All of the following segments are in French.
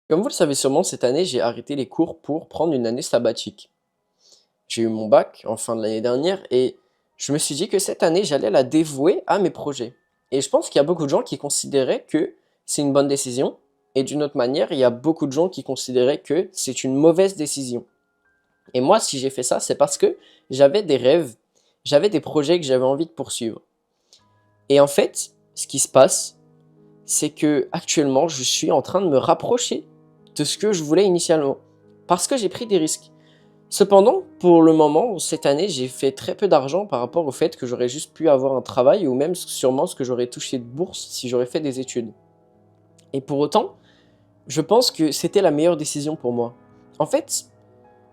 Comme vous le savez sûrement, cette année, j'ai arrêté les cours pour prendre une année sabbatique. J'ai eu mon bac en fin de l'année dernière et je me suis dit que cette année, j'allais la dévouer à mes projets. Et je pense qu'il y a beaucoup de gens qui considéraient que c'est une bonne décision. Et d'une autre manière, il y a beaucoup de gens qui considéraient que c'est une mauvaise décision. Et moi, si j'ai fait ça, c'est parce que j'avais des rêves, j'avais des projets que j'avais envie de poursuivre. Et en fait, ce qui se passe, c'est que actuellement, je suis en train de me rapprocher de ce que je voulais initialement, parce que j'ai pris des risques. Cependant, pour le moment, cette année, j'ai fait très peu d'argent par rapport au fait que j'aurais juste pu avoir un travail, ou même sûrement ce que j'aurais touché de bourse si j'aurais fait des études. Et pour autant, je pense que c'était la meilleure décision pour moi. En fait,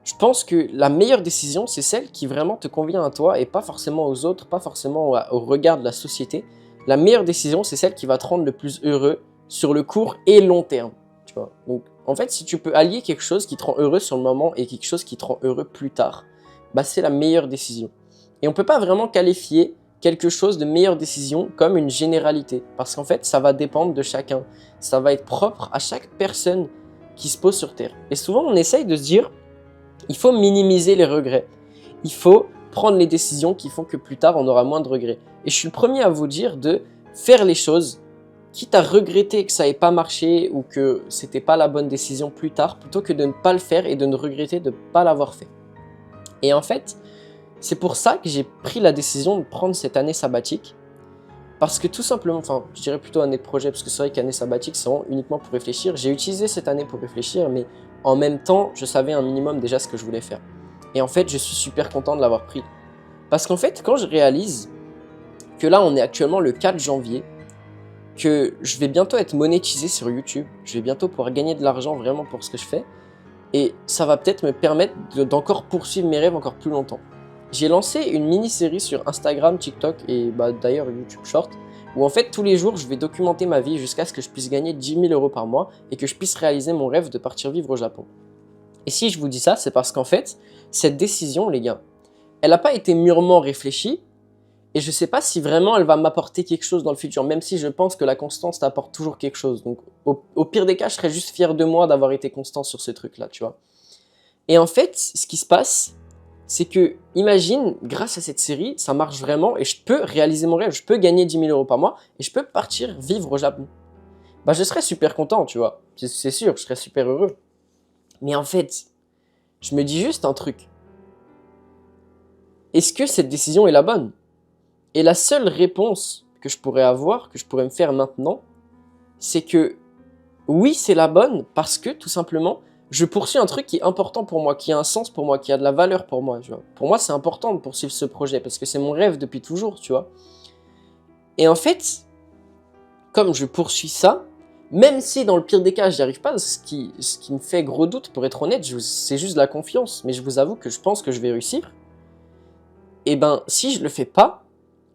je pense que la meilleure décision, c'est celle qui vraiment te convient à toi et pas forcément aux autres, pas forcément au regard de la société. La meilleure décision, c'est celle qui va te rendre le plus heureux sur le court et long terme. Tu vois. Donc, en fait, si tu peux allier quelque chose qui te rend heureux sur le moment et quelque chose qui te rend heureux plus tard, bah c'est la meilleure décision. Et on peut pas vraiment qualifier quelque chose de meilleure décision comme une généralité, parce qu'en fait, ça va dépendre de chacun. Ça va être propre à chaque personne qui se pose sur Terre. Et souvent, on essaye de se dire, il faut minimiser les regrets. Il faut prendre les décisions qui font que plus tard, on aura moins de regrets. Et je suis le premier à vous dire de faire les choses, quitte à regretter que ça n'ait pas marché ou que c'était pas la bonne décision plus tard, plutôt que de ne pas le faire et de ne regretter de ne pas l'avoir fait. Et en fait, c'est pour ça que j'ai pris la décision de prendre cette année sabbatique. Parce que tout simplement, enfin, je dirais plutôt année de projet, parce que c'est vrai qu'année sabbatique, c'est vraiment uniquement pour réfléchir. J'ai utilisé cette année pour réfléchir, mais en même temps, je savais un minimum déjà ce que je voulais faire. Et en fait, je suis super content de l'avoir pris. Parce qu'en fait, quand je réalise que là, on est actuellement le 4 janvier, que je vais bientôt être monétisé sur YouTube, je vais bientôt pouvoir gagner de l'argent vraiment pour ce que je fais, et ça va peut-être me permettre d'encore poursuivre mes rêves encore plus longtemps. J'ai lancé une mini-série sur Instagram, TikTok et d'ailleurs YouTube Short, où en fait tous les jours je vais documenter ma vie jusqu'à ce que je puisse gagner 10 000 euros par mois et que je puisse réaliser mon rêve de partir vivre au Japon. Et si je vous dis ça, c'est parce qu'en fait, cette décision, les gars, elle n'a pas été mûrement réfléchie, et je sais pas si vraiment elle va m'apporter quelque chose dans le futur, même si je pense que la constance t'apporte toujours quelque chose. Donc au pire des cas, je serais juste fier de moi d'avoir été constant sur ce truc-là, tu vois. Et en fait, ce qui se passe, c'est que, imagine, grâce à cette série, ça marche vraiment et je peux réaliser mon rêve, je peux gagner 10 000 euros par mois et je peux partir vivre au Japon. Bah, je serais super content, tu vois. C'est sûr, je serais super heureux. Mais en fait, je me dis juste un truc. Est-ce que cette décision est la bonne? Et la seule réponse que je pourrais avoir, que je pourrais me faire maintenant, c'est que oui, c'est la bonne parce que, tout simplement, je poursuis un truc qui est important pour moi, qui a un sens pour moi, qui a de la valeur pour moi, tu vois. Pour moi, c'est important de poursuivre ce projet parce que c'est mon rêve depuis toujours, tu vois. Et en fait, comme je poursuis ça, même si dans le pire des cas, j'y arrive pas, ce qui me fait gros doute, pour être honnête, c'est juste de la confiance, mais je vous avoue que je pense que je vais réussir. Et ben, si je le fais pas,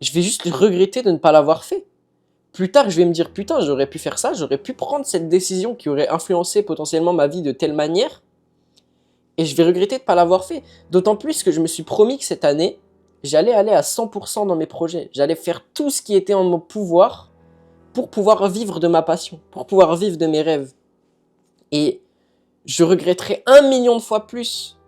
je vais juste regretter de ne pas l'avoir fait. Plus tard, je vais me dire, putain, j'aurais pu faire ça, j'aurais pu prendre cette décision qui aurait influencé potentiellement ma vie de telle manière, et je vais regretter de ne pas l'avoir fait. D'autant plus que je me suis promis que cette année, j'allais aller à 100% dans mes projets. J'allais faire tout ce qui était en mon pouvoir pour pouvoir vivre de ma passion, pour pouvoir vivre de mes rêves. Et je regretterais 1 million de fois plus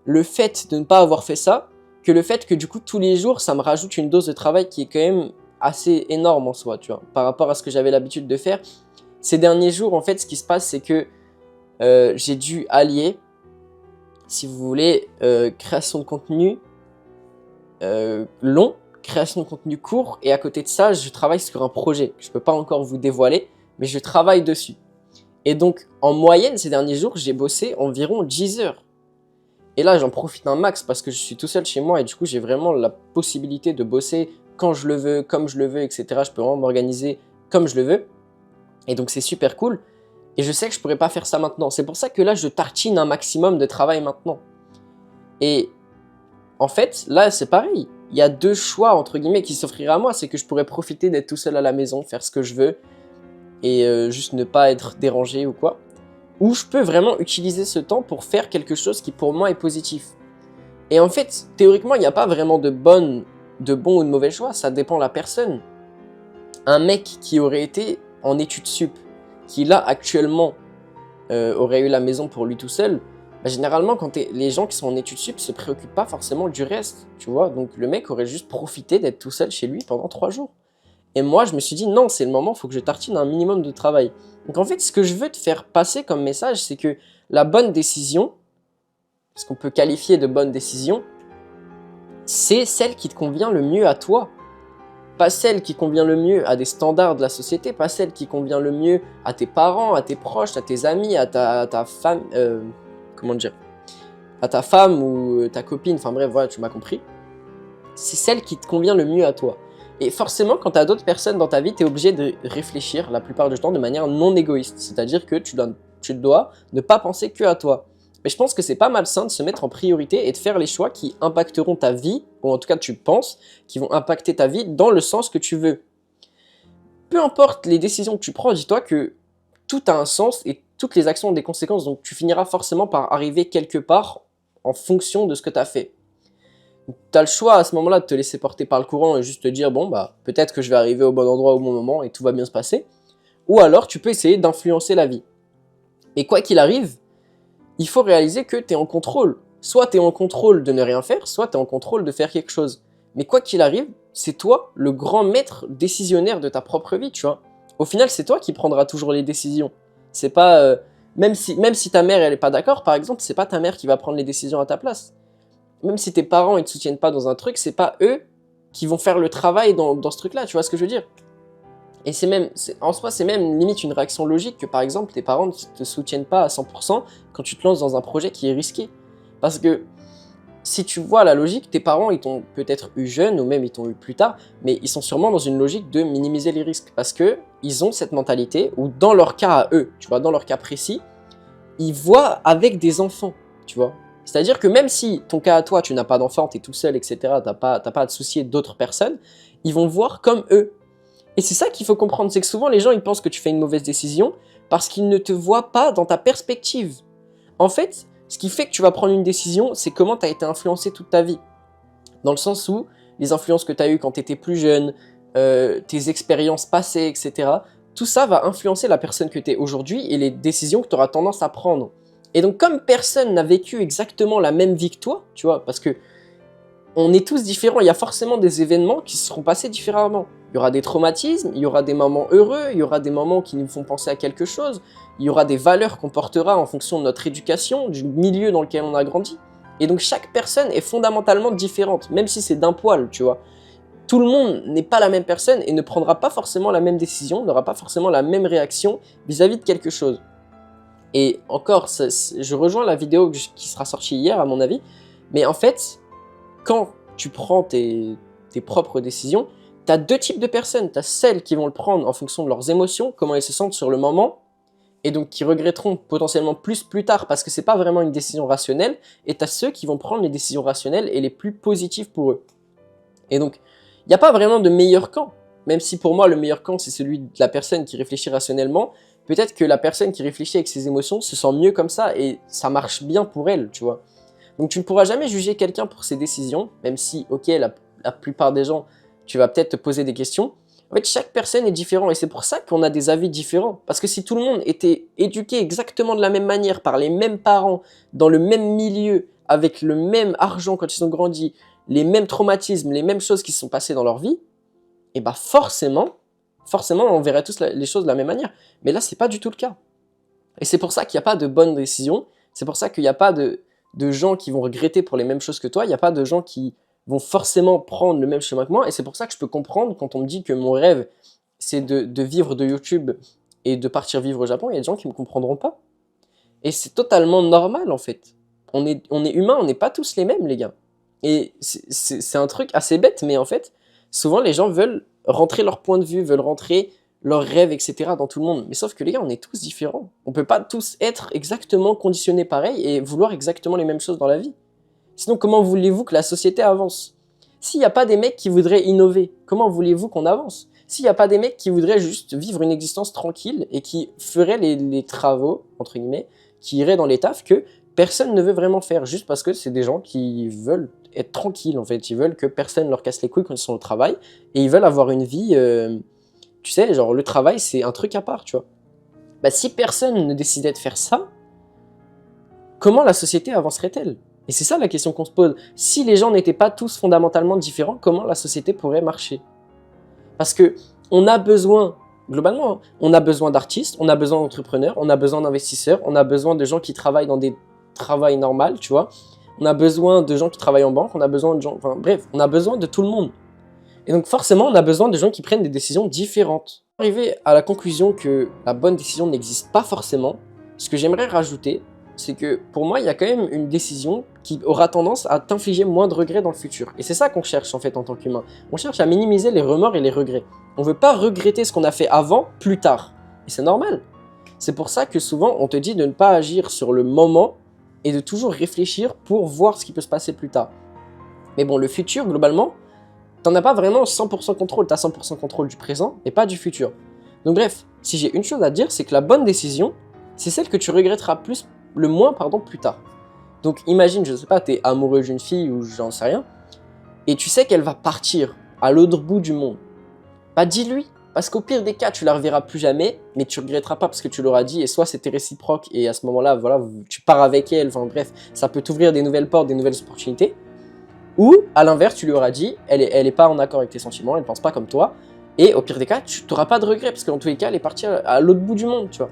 le fait de ne pas avoir fait ça que le fait que du coup tous les jours ça me rajoute une dose de travail qui est quand même assez énorme en soi, tu vois, par rapport à ce que j'avais l'habitude de faire. Ces derniers jours, en fait, ce qui se passe, c'est que j'ai dû allier, si vous voulez, création de contenu long, création de contenu court, et à côté de ça, je travaille sur un projet que je ne peux pas encore vous dévoiler, mais je travaille dessus. Et donc, en moyenne, ces derniers jours, j'ai bossé environ 10 heures. Et là, j'en profite un max parce que je suis tout seul chez moi et du coup, j'ai vraiment la possibilité de bosser quand je le veux, comme je le veux, etc. Je peux vraiment m'organiser comme je le veux. Et donc, c'est super cool. Et je sais que je pourrais pas faire ça maintenant. C'est pour ça que là, je tartine un maximum de travail maintenant. Et en fait, là, c'est pareil. Il y a deux choix, entre guillemets, qui s'offriraient à moi. C'est que je pourrais profiter d'être tout seul à la maison, faire ce que je veux et juste ne pas être dérangé ou quoi. Ou je peux vraiment utiliser ce temps pour faire quelque chose qui pour moi est positif. Et en fait, théoriquement, il n'y a pas vraiment de bon ou de mauvais choix, ça dépend de la personne. Un mec qui aurait été en études sup, qui là actuellement aurait eu la maison pour lui tout seul, bah, généralement, les gens qui sont en études sup se préoccupent pas forcément du reste, tu vois. Donc le mec aurait juste profité d'être tout seul chez lui pendant 3 jours. Et moi, je me suis dit, non, c'est le moment, il faut que je tartine un minimum de travail. Donc en fait, ce que je veux te faire passer comme message, c'est que la bonne décision, ce qu'on peut qualifier de bonne décision, c'est celle qui te convient le mieux à toi. Pas celle qui convient le mieux à des standards de la société, pas celle qui convient le mieux à tes parents, à tes proches, à tes amis, à ta femme, comment dire, à ta femme ou ta copine, enfin bref, voilà, tu m'as compris. C'est celle qui te convient le mieux à toi. Et forcément, quand tu as d'autres personnes dans ta vie, tu es obligé de réfléchir la plupart du temps de manière non égoïste. C'est-à-dire que tu dois ne pas penser que à toi. Mais je pense que c'est pas malsain de se mettre en priorité et de faire les choix qui impacteront ta vie, ou en tout cas tu penses, qui vont impacter ta vie dans le sens que tu veux. Peu importe les décisions que tu prends, dis-toi que tout a un sens et toutes les actions ont des conséquences. Donc tu finiras forcément par arriver quelque part en fonction de ce que tu as fait. Tu as le choix à ce moment-là de te laisser porter par le courant et juste te dire, bon, bah peut-être que je vais arriver au bon endroit au bon moment et tout va bien se passer. Ou alors tu peux essayer d'influencer la vie. Et quoi qu'il arrive, il faut réaliser que tu es en contrôle. Soit tu es en contrôle de ne rien faire, soit tu es en contrôle de faire quelque chose. Mais quoi qu'il arrive, c'est toi le grand maître décisionnaire de ta propre vie, tu vois. Au final, c'est toi qui prendras toujours les décisions. C'est pas... même si ta mère, elle est pas d'accord, par exemple, c'est pas ta mère qui va prendre les décisions à ta place. Même si tes parents, ils te soutiennent pas dans un truc, c'est pas eux qui vont faire le travail dans ce truc-là, tu vois ce que je veux dire? Et en soi, c'est même limite une réaction logique que, par exemple, tes parents ne te soutiennent pas à 100% quand tu te lances dans un projet qui est risqué. Parce que, si tu vois la logique, tes parents, ils t'ont peut-être eu jeune, ou même ils t'ont eu plus tard, mais ils sont sûrement dans une logique de minimiser les risques. Parce que ils ont cette mentalité, ou dans leur cas à eux, tu vois, dans leur cas précis, ils voient avec des enfants, tu vois. C'est-à-dire que même si ton cas à toi, tu n'as pas d'enfant, tu es tout seul, etc., t'as pas à te soucier d'autres personnes, ils vont voir comme eux. Et c'est ça qu'il faut comprendre, c'est que souvent les gens ils pensent que tu fais une mauvaise décision parce qu'ils ne te voient pas dans ta perspective. En fait, ce qui fait que tu vas prendre une décision, c'est comment tu as été influencé toute ta vie. Dans le sens où les influences que tu as eues quand tu étais plus jeune, tes expériences passées, etc., tout ça va influencer la personne que tu es aujourd'hui et les décisions que tu auras tendance à prendre. Et donc comme personne n'a vécu exactement la même vie que toi, tu vois, parce que on est tous différents, il y a forcément des événements qui se seront passés différemment. Il y aura des traumatismes, il y aura des moments heureux, il y aura des moments qui nous font penser à quelque chose, il y aura des valeurs qu'on portera en fonction de notre éducation, du milieu dans lequel on a grandi. Et donc chaque personne est fondamentalement différente, même si c'est d'un poil, tu vois. Tout le monde n'est pas la même personne et ne prendra pas forcément la même décision, n'aura pas forcément la même réaction vis-à-vis de quelque chose. Et encore, je rejoins la vidéo qui sera sortie hier à mon avis, mais en fait, quand tu prends tes propres décisions, tu as deux types de personnes. Tu as celles qui vont le prendre en fonction de leurs émotions, comment elles se sentent sur le moment, et donc qui regretteront potentiellement plus tard parce que c'est pas vraiment une décision rationnelle, et tu as ceux qui vont prendre les décisions rationnelles et les plus positives pour eux. Et donc, il n'y a pas vraiment de meilleur camp, même si pour moi le meilleur camp c'est celui de la personne qui réfléchit rationnellement. Peut-être que la personne qui réfléchit avec ses émotions se sent mieux comme ça et ça marche bien pour elle, tu vois. Donc tu ne pourras jamais juger quelqu'un pour ses décisions, même si, ok, la plupart des gens, tu vas peut-être te poser des questions. En fait, chaque personne est différente et c'est pour ça qu'on a des avis différents. Parce que si tout le monde était éduqué exactement de la même manière, par les mêmes parents, dans le même milieu, avec le même argent quand ils ont grandi, les mêmes traumatismes, les mêmes choses qui se sont passées dans leur vie, et bah forcément, on verrait tous les choses de la même manière. Mais là, c'est pas du tout le cas. Et c'est pour ça qu'il n'y a pas de bonne décision, c'est pour ça qu'il n'y a pas de gens qui vont regretter pour les mêmes choses que toi, il n'y a pas de gens qui vont forcément prendre le même chemin que moi, et c'est pour ça que je peux comprendre quand on me dit que mon rêve, c'est de vivre de YouTube et de partir vivre au Japon, il y a des gens qui ne me comprendront pas. Et c'est totalement normal en fait. On est humain, on n'est pas tous les mêmes les gars. Et c'est un truc assez bête, mais en fait, souvent les gens veulent rentrer leur point de vue, veulent rentrer leurs rêves, etc. dans tout le monde. Mais sauf que les gars, on est tous différents. On peut pas tous être exactement conditionnés pareil et vouloir exactement les mêmes choses dans la vie. Sinon, comment voulez-vous que la société avance? S'il n'y a pas des mecs qui voudraient innover, comment voulez-vous qu'on avance? S'il n'y a pas des mecs qui voudraient juste vivre une existence tranquille et qui feraient les travaux, entre guillemets, qui iraient dans les tafs que personne ne veut vraiment faire, juste parce que c'est des gens qui veulent être tranquilles, en fait. Ils veulent que personne leur casse les couilles quand ils sont au travail et ils veulent avoir une vie... tu sais, genre le travail, c'est un truc à part, tu vois. Bah, si personne ne décidait de faire ça, comment la société avancerait-elle? Et c'est ça la question qu'on se pose. Si les gens n'étaient pas tous fondamentalement différents, comment la société pourrait marcher? Parce que on a besoin, globalement, hein, on a besoin d'artistes, on a besoin d'entrepreneurs, on a besoin d'investisseurs, on a besoin de gens qui travaillent dans des travails normaux, tu vois. On a besoin de gens qui travaillent en banque, on a besoin de gens... Enfin bref, on a besoin de tout le monde. Et donc forcément, on a besoin de gens qui prennent des décisions différentes. Arriver à la conclusion que la bonne décision n'existe pas forcément, ce que j'aimerais rajouter, c'est que pour moi, il y a quand même une décision qui aura tendance à t'infliger moins de regrets dans le futur. Et c'est ça qu'on cherche en fait en tant qu'humain. On cherche à minimiser les remords et les regrets. On veut pas regretter ce qu'on a fait avant, plus tard. Et c'est normal. C'est pour ça que souvent, on te dit de ne pas agir sur le moment et de toujours réfléchir pour voir ce qui peut se passer plus tard. Mais bon, le futur, globalement, t'en as pas vraiment 100% contrôle. T'as 100% contrôle du présent et pas du futur. Donc bref, si j'ai une chose à dire, c'est que la bonne décision, c'est celle que tu regretteras le moins plus tard. Donc imagine, je sais pas, t'es amoureux d'une fille ou j'en sais rien, et tu sais qu'elle va partir à l'autre bout du monde. Bah dis-lui, parce qu'au pire des cas, tu la reverras plus jamais, mais tu regretteras pas parce que tu l'auras dit, et soit c'était réciproque, et à ce moment-là, voilà, tu pars avec elle, enfin bref, ça peut t'ouvrir des nouvelles portes, des nouvelles opportunités. Ou, à l'inverse, tu lui auras dit, elle est pas en accord avec tes sentiments, elle pense pas comme toi, et au pire des cas, tu n'auras pas de regrets, parce qu'en tous les cas, elle est partie à l'autre bout du monde, tu vois.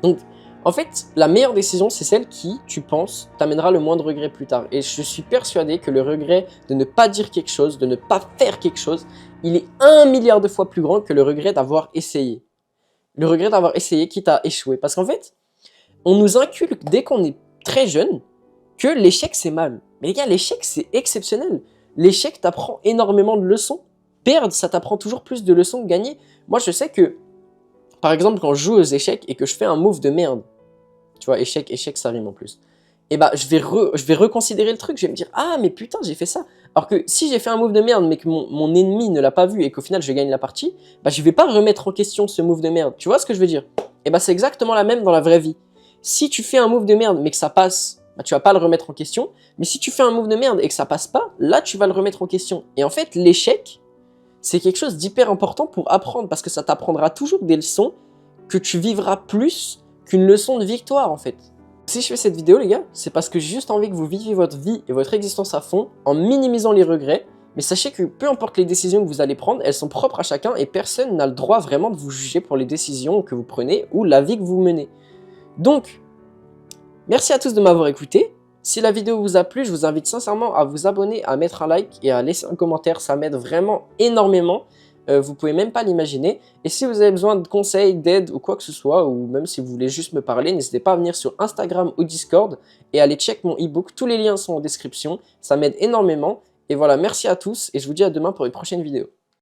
Donc, en fait, la meilleure décision, c'est celle qui, tu penses, t'amènera le moins de regrets plus tard. Et je suis persuadé que le regret de ne pas dire quelque chose, de ne pas faire quelque chose, il est 1 milliard de fois plus grand que le regret d'avoir essayé. Le regret d'avoir essayé quitte à échouer. Parce qu'en fait, on nous inculque dès qu'on est très jeune que l'échec c'est mal. Mais les gars, l'échec c'est exceptionnel. L'échec t'apprend énormément de leçons. Perdre, ça t'apprend toujours plus de leçons que gagner. Moi, je sais que, par exemple, quand je joue aux échecs et que je fais un move de merde, tu vois, échec, ça rime en plus. Et bah, je vais reconsidérer le truc, je vais me dire, ah, mais putain, j'ai fait ça. Alors que si j'ai fait un move de merde, mais que mon ennemi ne l'a pas vu et qu'au final je gagne la partie, bah, je vais pas remettre en question ce move de merde. Tu vois ce que je veux dire? Et bah, c'est exactement la même dans la vraie vie. Si tu fais un move de merde, mais que ça passe, bah, tu vas pas le remettre en question. Mais si tu fais un move de merde et que ça passe pas, là, tu vas le remettre en question. Et en fait, l'échec, c'est quelque chose d'hyper important pour apprendre, parce que ça t'apprendra toujours des leçons que tu vivras plus qu'une leçon de victoire en fait. Si je fais cette vidéo les gars, c'est parce que j'ai juste envie que vous viviez votre vie et votre existence à fond en minimisant les regrets, mais sachez que peu importe les décisions que vous allez prendre, elles sont propres à chacun et personne n'a le droit vraiment de vous juger pour les décisions que vous prenez ou la vie que vous menez. Donc, merci à tous de m'avoir écouté. Si la vidéo vous a plu, je vous invite sincèrement à vous abonner, à mettre un like et à laisser un commentaire, ça m'aide vraiment énormément. Vous pouvez même pas l'imaginer. Et si vous avez besoin de conseils, d'aide ou quoi que ce soit, ou même si vous voulez juste me parler, n'hésitez pas à venir sur Instagram ou Discord et aller check mon e-book. Tous les liens sont en description, ça m'aide énormément. Et voilà, merci à tous et je vous dis à demain pour une prochaine vidéo.